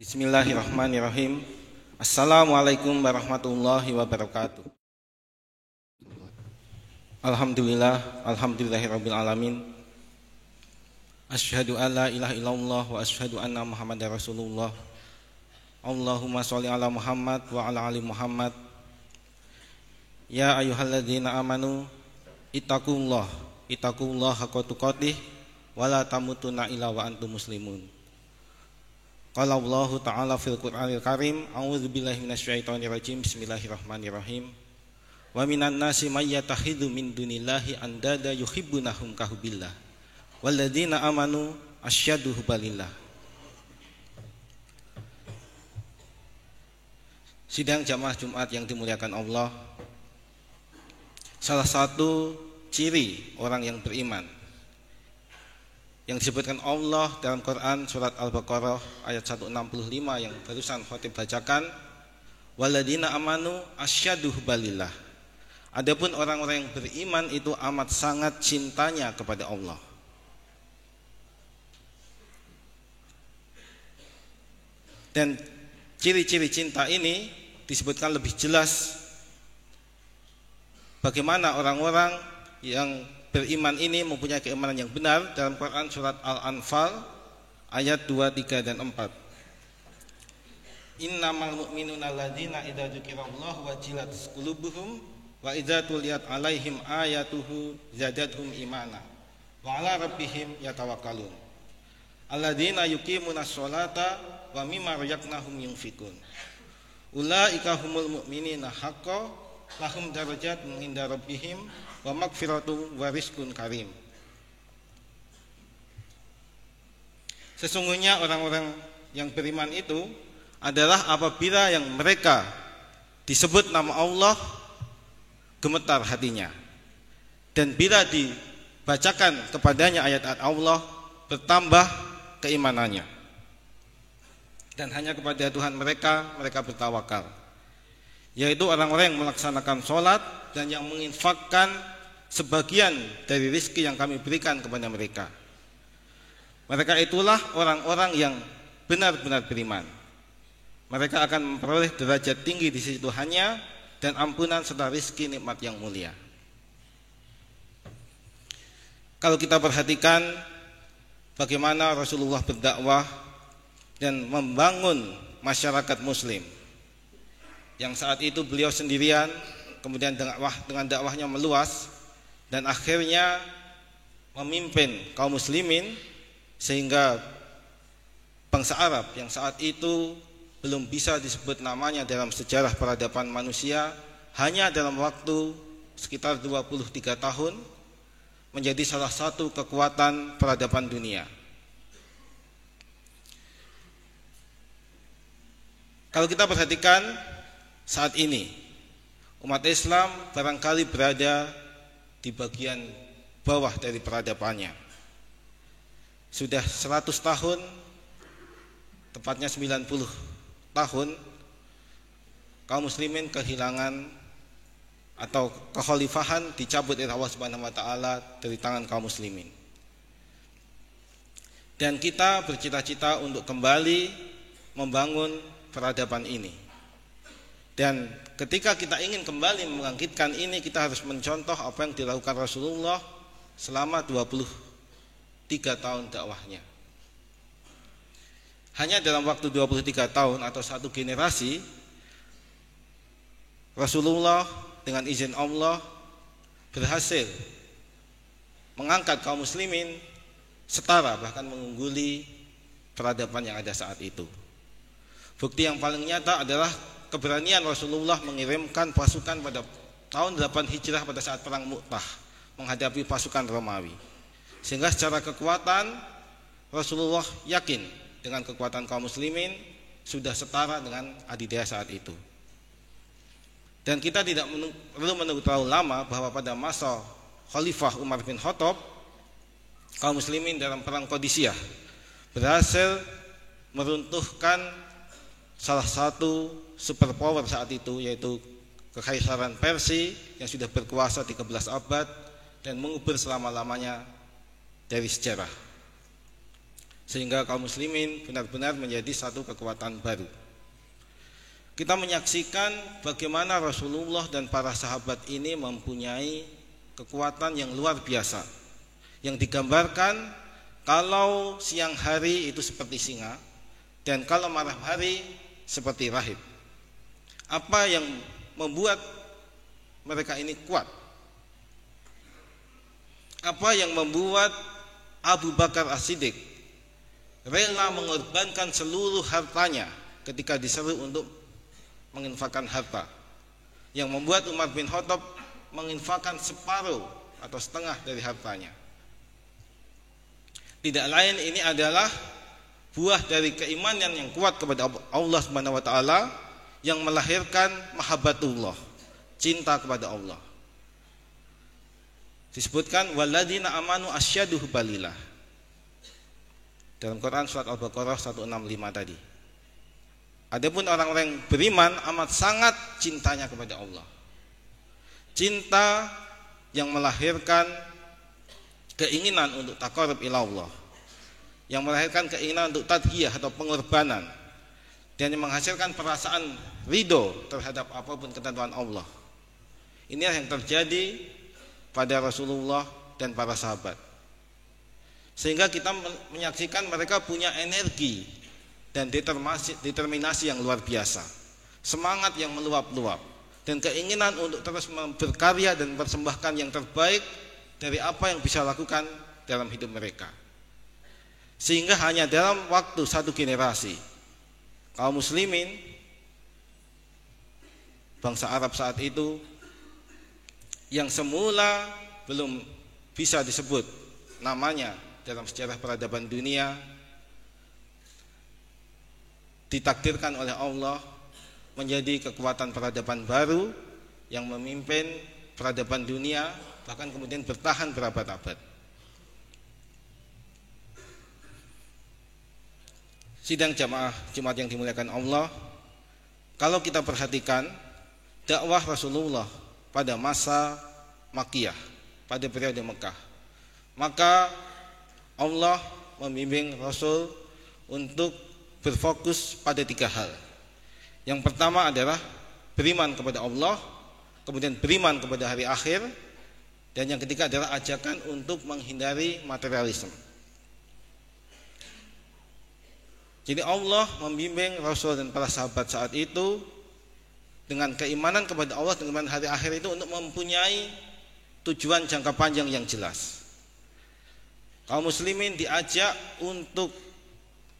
Bismillahirrahmanirrahim. Assalamualaikum warahmatullahi wabarakatuh. Alhamdulillahirabbil alamin. Asyhadu an la ilaha illallah wa asyhadu anna Muhammadar Rasulullah. Allahumma sholli ala Muhammad wa ala ali Muhammad. Ya ayyuhalladzina amanu ittaqullaha haqqa tuqatih wa la tamutunna illa wa antum muslimun. Qala Allahu ta'ala fil Qur'anil Karim, a'udzubillahi minasyaitonir rajim. Bismillahirrahmanirrahim. Wa minan nasi may yattakhidhu min dunillahi andada yuhibbunahum ka hubbillah. Walladzina amanu asyaddu hubbalillah. Sidang jamaah Jumat yang dimuliakan Allah, salah satu ciri orang yang beriman yang disebutkan Allah dalam Quran surat Al-Baqarah ayat 165 yang barusan khotib bacakan, walladzina amanu asyaddu hubbalillah. Adapun orang-orang yang beriman itu amat sangat cintanya kepada Allah. Dan ciri-ciri cinta ini disebutkan lebih jelas bagaimana orang-orang yang beriman ini mempunyai keimanan yang benar dalam Quran surat Al-Anfal ayat 2, 3 dan 4. Innamal mu'minuna alladzina idza dzukirallahu wajilat qulubuhum wa idza tuliyat alaihim ayatuhu zadatuhum imana wa ala rabbihim yatawakkalun. Alladzina yuqimunas sholata wa mimma razaqnahum yunfikun. Ulaika humul mu'minina haqqan lahum darajatun inda rabbihim wa magfiratun wa rizqun karim. Sesungguhnya orang-orang yang beriman itu adalah apabila yang mereka disebut nama Allah gemetar hatinya, dan bila dibacakan kepadanya ayat-ayat Allah bertambah keimanannya, dan hanya kepada Tuhan mereka bertawakal, yaitu orang-orang yang melaksanakan sholat dan yang menginfakkan sebagian dari rizki yang kami berikan kepada mereka. Mereka itulah orang-orang yang benar-benar beriman. Mereka akan memperoleh derajat tinggi di sisi Tuhannya dan ampunan serta rizki nikmat yang mulia. Kalau kita perhatikan bagaimana Rasulullah berdakwah dan membangun masyarakat muslim, yang saat itu beliau sendirian, kemudian dengan dakwahnya meluas dan akhirnya memimpin kaum muslimin, sehingga bangsa Arab yang saat itu belum bisa disebut namanya dalam sejarah peradaban manusia, hanya dalam waktu sekitar 23 tahun menjadi salah satu kekuatan peradaban dunia. Kalau kita perhatikan saat ini, umat Islam barangkali berada di bagian bawah dari peradabannya. Sudah 100 tahun, tepatnya 90 tahun, kaum muslimin kehilangan atau kekhalifahan dicabut oleh Allah Subhanahu wa taala dari tangan kaum muslimin. Dan kita bercita-cita untuk kembali membangun peradaban ini. Dan ketika kita ingin kembali membangkitkan ini, kita harus mencontoh apa yang dilakukan Rasulullah selama 23 tahun dakwahnya. Hanya dalam waktu 23 tahun atau satu generasi, Rasulullah dengan izin Allah berhasil mengangkat kaum muslimin setara, bahkan mengungguli peradaban yang ada saat itu. Bukti yang paling nyata adalah keberanian Rasulullah mengirimkan pasukan pada tahun 8 Hijrah pada saat perang Mu'tah menghadapi pasukan Romawi. Sehingga secara kekuatan Rasulullah yakin dengan kekuatan kaum muslimin sudah setara dengan adidaya saat itu. Dan kita tidak perlu menunggu terlalu lama bahwa pada masa Khalifah Umar bin Khattab, kaum muslimin dalam perang Qadisiyah berhasil meruntuhkan salah satu superpower saat itu, yaitu Kekaisaran Persia yang sudah berkuasa 13 abad dan mengubur selama-lamanya dari sejarah. sehingga kaum muslimin benar-benar menjadi satu kekuatan baru. Kita menyaksikan bagaimana Rasulullah dan para sahabat ini mempunyai kekuatan yang luar biasa, yang digambarkan kalau siang hari itu seperti singa dan kalau malam hari seperti rahib. Apa yang membuat mereka ini kuat? Apa yang membuat Abu Bakar As-Siddiq rela mengorbankan seluruh hartanya ketika diseru untuk menginfakkan harta, yang membuat Umar bin Khattab menginfakkan separuh atau setengah dari hartanya? Tidak lain, ini adalah buah dari keimanan yang kuat kepada Allah Subhanahu wa taala yang melahirkan mahabbatullah, cinta kepada Allah. Disebutkan walladzina amanu asyaddu hubbalillah dalam Quran surat Al-Baqarah 165 tadi. Adapun orang-orang yang beriman amat sangat cintanya kepada Allah. Cinta yang melahirkan keinginan untuk taqarrub ila Allah, yang melahirkan keinginan untuk tadhiyah atau pengorbanan, dan yang menghasilkan perasaan ridho terhadap apapun ketentuan Allah. Inilah yang terjadi pada Rasulullah dan para sahabat, sehingga kita menyaksikan mereka punya energi dan determinasi yang luar biasa, semangat yang meluap-luap, dan keinginan untuk terus berkarya dan mempersembahkan yang terbaik dari apa yang bisa lakukan dalam hidup mereka. Sehingga hanya dalam waktu satu generasi, kaum muslimin bangsa Arab saat itu yang semula belum bisa disebut namanya dalam sejarah peradaban dunia, ditakdirkan oleh Allah menjadi kekuatan peradaban baru yang memimpin peradaban dunia, bahkan kemudian bertahan berabad-abad. Sidang jamaah Jumat yang dimuliakan Allah, kalau kita perhatikan dakwah Rasulullah pada masa Makkiyah, pada periode Mekah, maka Allah membimbing Rasul untuk berfokus pada 3 hal. Yang pertama adalah beriman kepada Allah, kemudian beriman kepada hari akhir, dan yang ketiga adalah ajakan untuk menghindari materialisme. Jadi Allah membimbing Rasul dan para sahabat saat itu dengan keimanan kepada Allah dan kepada hari akhir itu untuk mempunyai tujuan jangka panjang yang jelas. Kaum muslimin diajak untuk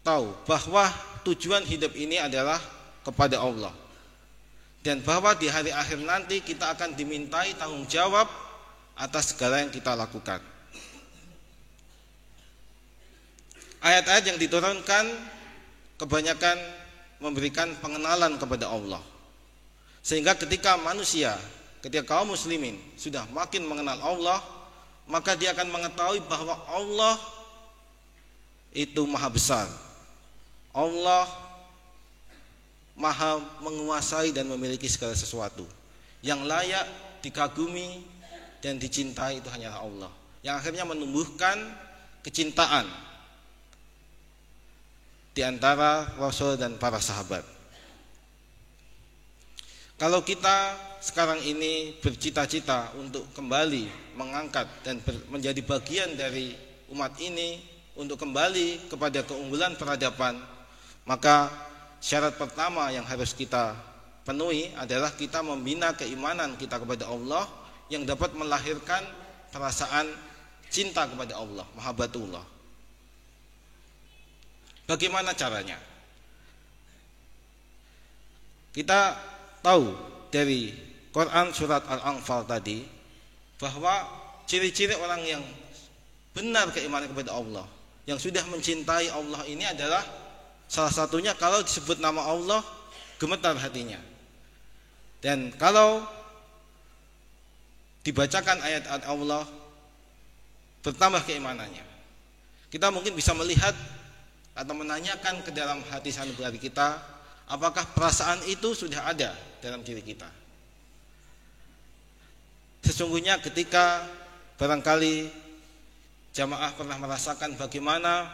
tahu bahwa tujuan hidup ini adalah kepada Allah, dan bahwa di hari akhir nanti kita akan dimintai tanggung jawab atas segala yang kita lakukan. Ayat-ayat yang diturunkan kebanyakan memberikan pengenalan kepada Allah, sehingga ketika kaum muslimin sudah makin mengenal Allah, maka dia akan mengetahui bahwa Allah itu maha besar, Allah maha menguasai dan memiliki segala sesuatu. Yang layak dikagumi dan dicintai itu hanyalah Allah, yang akhirnya menumbuhkan kecintaan di antara Rasul dan para sahabat. Kalau kita sekarang ini bercita-cita untuk kembali mengangkat dan menjadi bagian dari umat ini untuk kembali kepada keunggulan peradaban, maka syarat pertama yang harus kita penuhi adalah kita membina keimanan kita kepada Allah yang dapat melahirkan perasaan cinta kepada Allah, mahabbatullah. Bagaimana caranya? Kita tahu dari Quran surat Al-Anfal tadi bahwa ciri-ciri orang yang benar keimanan kepada Allah, yang sudah mencintai Allah ini adalah salah satunya kalau disebut nama Allah gemetar hatinya, dan kalau dibacakan ayat-ayat Allah bertambah keimanannya. Kita mungkin bisa melihat atau menanyakan ke dalam hati sanubari kita, apakah perasaan itu sudah ada dalam diri kita. Sesungguhnya ketika barangkali jamaah pernah merasakan bagaimana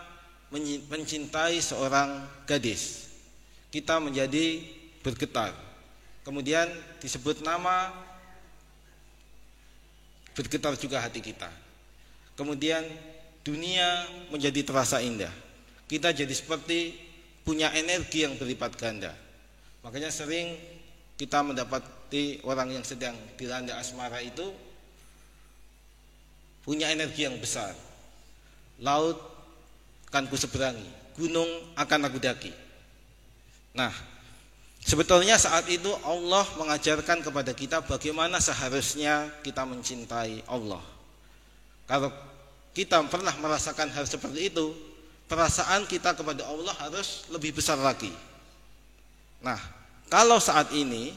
mencintai seorang gadis, kita menjadi bergetar. Kemudian disebut nama, bergetar juga hati kita. Kemudian dunia menjadi terasa indah. Kita jadi seperti punya energi yang berlipat ganda. Makanya sering kita mendapati orang yang sedang dilanda asmara itu punya energi yang besar. Laut akan kuseberangi, gunung akan aku daki. Nah, sebetulnya saat itu Allah mengajarkan kepada kita bagaimana seharusnya kita mencintai Allah. Kalau kita pernah merasakan hal seperti itu, perasaan kita kepada Allah harus lebih besar lagi. Nah, kalau saat ini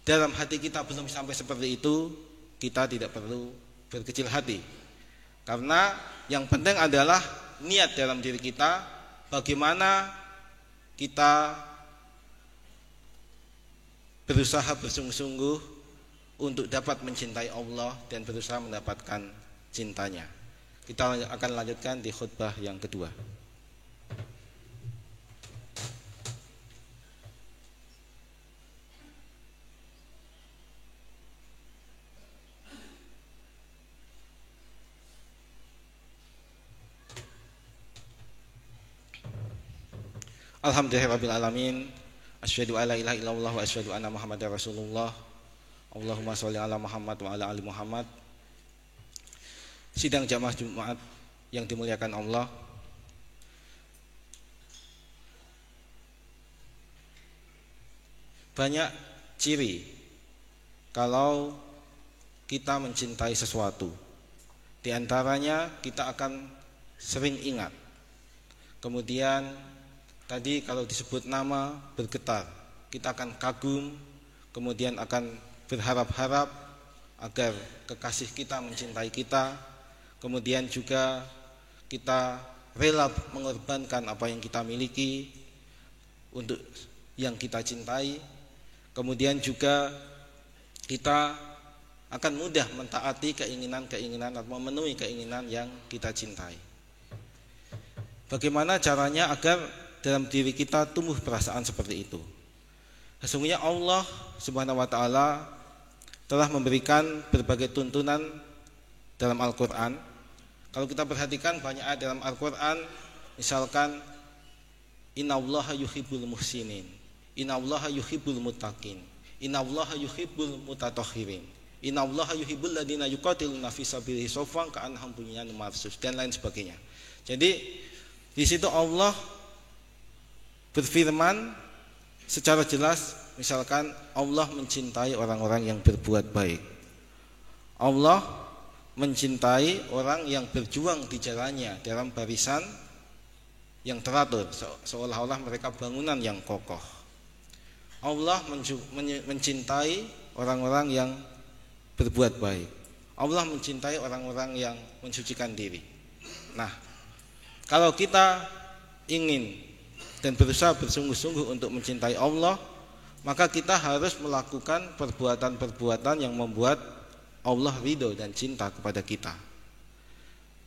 dalam hati kita belum sampai seperti itu, kita tidak perlu berkecil hati. Karena yang penting adalah niat dalam diri kita, bagaimana kita berusaha bersungguh-sungguh untuk dapat mencintai Allah dan berusaha mendapatkan cintanya. Kita akan lanjutkan di khutbah yang kedua. Alhamdulillahirrabbilalamin. Asyhadu alla ilaha illallah wa asyhadu anna Muhammadar Rasulullah. Allahumma sholli ala Muhammad wa ala ali Muhammad. Sidang jamaah Jumat yang dimuliakan Allah, banyak ciri kalau kita mencintai sesuatu. Di antaranya kita akan sering ingat. Kemudian tadi kalau disebut nama bergetar, kita akan kagum, kemudian akan berharap-harap agar kekasih kita mencintai kita. Kemudian juga kita rela mengorbankan apa yang kita miliki untuk yang kita cintai. Kemudian juga kita akan mudah mentaati keinginan-keinginan atau memenuhi keinginan yang kita cintai. Bagaimana caranya agar dalam diri kita tumbuh perasaan seperti itu? Sesungguhnya Allah Subhanahu wa taala telah memberikan berbagai tuntunan dalam Al-Qur'an. Kalau kita perhatikan banyak ayat dalam Al-Qur'an, misalkan innallaha yuhibbul muhsinin, innallaha yuhibbul muttaqin, innallaha yuhibbul mutatahhirin, innallaha yuhibbul ladina yuqatiluna fi sabilihi shaffan ka'annahum bunyanun marsus, dan lain sebagainya. Jadi di situ Allah berfirman secara jelas, misalkan Allah mencintai orang-orang yang berbuat baik. Allah mencintai orang yang berjuang di jalannya dalam barisan yang teratur, seolah-olah mereka bangunan yang kokoh. Allah mencintai orang-orang yang berbuat baik. Allah mencintai orang-orang yang mensucikan diri. Nah, kalau kita ingin dan berusaha bersungguh-sungguh untuk mencintai Allah, maka kita harus melakukan perbuatan-perbuatan yang membuat Allah ridho dan cinta kepada kita.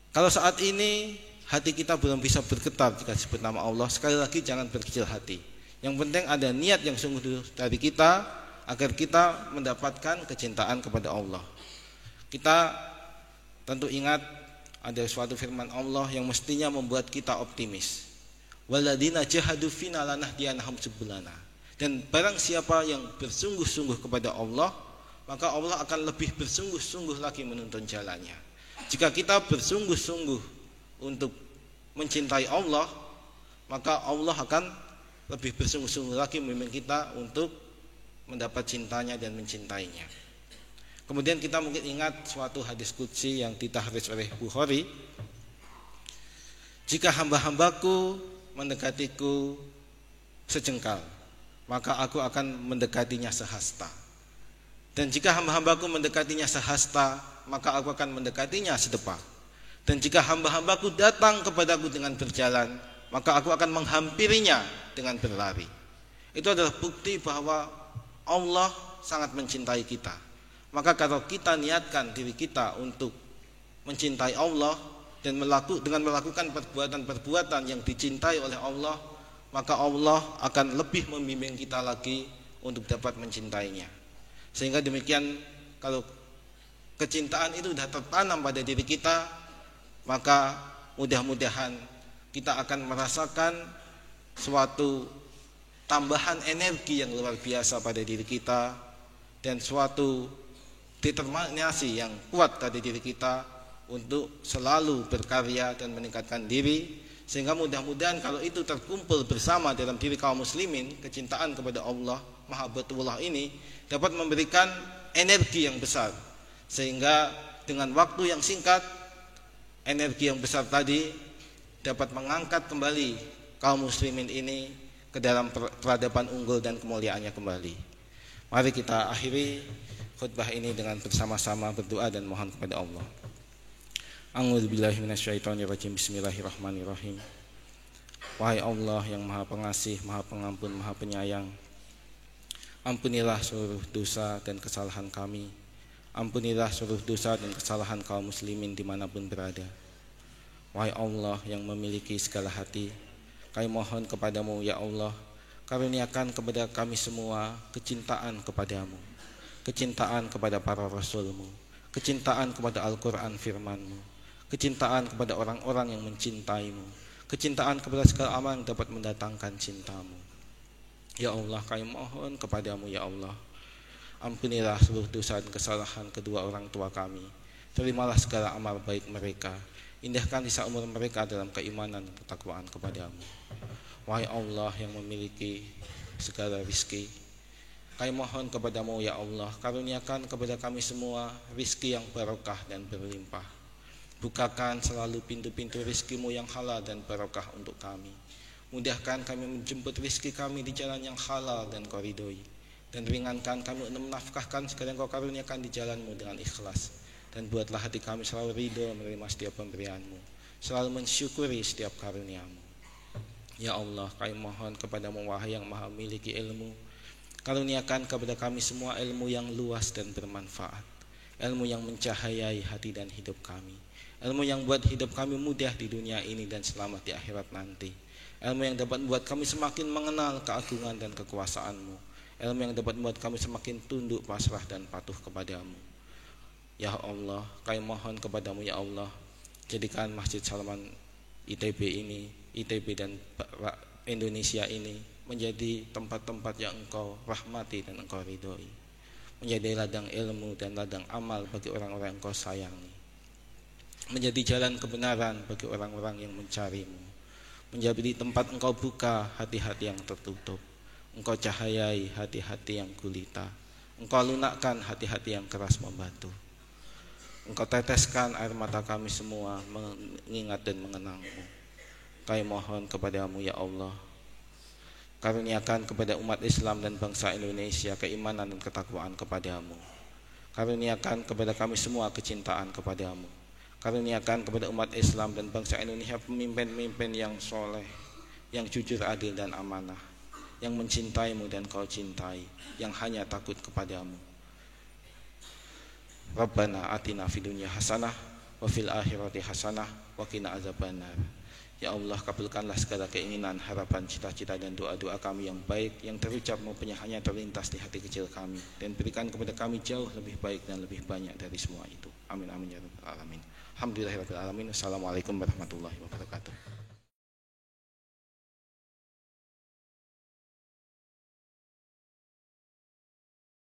Kalau saat ini hati kita belum bisa bergetar jika disebut nama Allah, sekali lagi jangan berkecil hati. Yang penting ada niat yang sungguh dari kita agar kita mendapatkan kecintaan kepada Allah. Kita tentu ingat ada suatu firman Allah yang mestinya membuat kita optimis. Waladina jahadu fina lanahdiyanahum subulana. Dan barang siapa yang bersungguh-sungguh kepada Allah, maka Allah akan lebih bersungguh-sungguh lagi menuntun jalannya. Jika kita bersungguh-sungguh untuk mencintai Allah, maka Allah akan lebih bersungguh-sungguh lagi membimbing kita untuk mendapat cintanya dan mencintainya. Kemudian kita mungkin ingat suatu hadis qudsi yang ditahris oleh Bukhari. Jika hamba-hambaku mendekatiku sejengkal, maka aku akan mendekatinya sehasta. Dan jika hamba-hambaku mendekatinya sehasta, maka aku akan mendekatinya sedepak. Dan jika hamba-hambaku datang kepadaku dengan berjalan, maka aku akan menghampirinya dengan berlari. Itu adalah bukti bahwa Allah sangat mencintai kita. Maka kalau kita niatkan diri kita untuk mencintai Allah, dan dengan melakukan perbuatan-perbuatan yang dicintai oleh Allah, maka Allah akan lebih membimbing kita lagi untuk dapat mencintainya. Sehingga demikian, kalau kecintaan itu sudah tertanam pada diri kita, maka mudah-mudahan kita akan merasakan suatu tambahan energi yang luar biasa pada diri kita, dan suatu determinasi yang kuat pada diri kita untuk selalu berkarya dan meningkatkan diri. Sehingga mudah-mudahan kalau itu terkumpul bersama dalam diri kaum muslimin, kecintaan kepada Allah, mahabbatullah ini dapat memberikan energi yang besar, sehingga dengan waktu yang singkat, energi yang besar tadi dapat mengangkat kembali kaum muslimin ini ke dalam peradaban unggul dan kemuliaannya kembali. Mari kita akhiri khutbah ini dengan bersama-sama berdoa dan mohon kepada Allah. A'udzubillahi minasyaitonirrajim. Bismillahirrahmanirrahim. Wahai Allah yang Maha Pengasih, Maha Pengampun, Maha Penyayang, ampunilah seluruh dosa dan kesalahan kami. Ampunilah seluruh dosa dan kesalahan kaum muslimin dimanapun berada. Wahai Allah yang memiliki segala hati, kami mohon kepadamu ya Allah, karuniakan kepada kami semua kecintaan kepadamu, kecintaan kepada para rasulmu, kecintaan kepada Al-Quran firmanmu, kecintaan kepada orang-orang yang mencintaimu, kecintaan kepada segala amal yang dapat mendatangkan cintamu. Ya Allah, kami mohon kepadamu ya Allah, ampunilah seluruh dosa dan kesalahan kedua orang tua kami. Terimalah segala amal baik mereka, indahkan sisa umur mereka dalam keimanan dan ketakwaan kepadamu. Wahai Allah yang memiliki segala rizki, kami mohon kepadamu ya Allah, karuniakan kepada kami semua rizki yang barokah dan berlimpah. Bukakan selalu pintu-pintu rizkimu yang halal dan barokah untuk kami. Mudahkan kami menjemput rizki kami di jalan yang halal dan kau ridhoi, dan ringankan kami untuk menafkahkan segala yang kau karuniakan di jalanmu dengan ikhlas. Dan buatlah hati kami selalu ridho menerima setiap pemberianmu, selalu mensyukuri setiap karuniamu. Ya Allah, kami mohon kepadamu wahai yang maha memiliki ilmu, karuniakan kepada kami semua ilmu yang luas dan bermanfaat, ilmu yang mencahayai hati dan hidup kami, ilmu yang buat hidup kami mudah di dunia ini dan selamat di akhirat nanti, ilmu yang dapat membuat kami semakin mengenal keagungan dan kekuasaanmu, ilmu yang dapat membuat kami semakin tunduk, pasrah dan patuh kepadamu. Ya Allah, kami mohon kepadamu ya Allah, jadikan Masjid Salman ITB dan Indonesia ini menjadi tempat-tempat yang engkau rahmati dan engkau ridhoi, menjadi ladang ilmu dan ladang amal bagi orang-orang yang engkau sayangi, menjadi jalan kebenaran bagi orang-orang yang mencarimu, menjadi tempat engkau buka hati-hati yang tertutup, engkau cahayai hati-hati yang gulita, engkau lunakkan hati-hati yang keras membatu. Engkau teteskan air mata kami semua mengingat dan mengenangmu. Kami mohon kepadamu ya Allah, karuniakan kepada umat Islam dan bangsa Indonesia keimanan dan ketakwaan kepadamu. Karuniakan kepada kami semua kecintaan kepadamu. Karuniakan kepada umat Islam dan bangsa Indonesia pemimpin-pemimpin yang soleh, yang jujur, adil dan amanah, yang mencintaimu dan kau cintai, yang hanya takut kepadamu. Rabbana atina fid dunya hasanah wa fil akhirati hasanah wa qina azabannar. Ya Allah, kabulkanlah segala keinginan, harapan, cita-cita dan doa-doa kami yang baik, yang terucap maupun yang hanya terlintas di hati kecil kami, dan berikan kepada kami jauh lebih baik dan lebih banyak dari semua itu. Amin amin ya rabbal alamin. Alhamdulillahirabbil alamin. Assalamualaikum warahmatullahi wabarakatuh.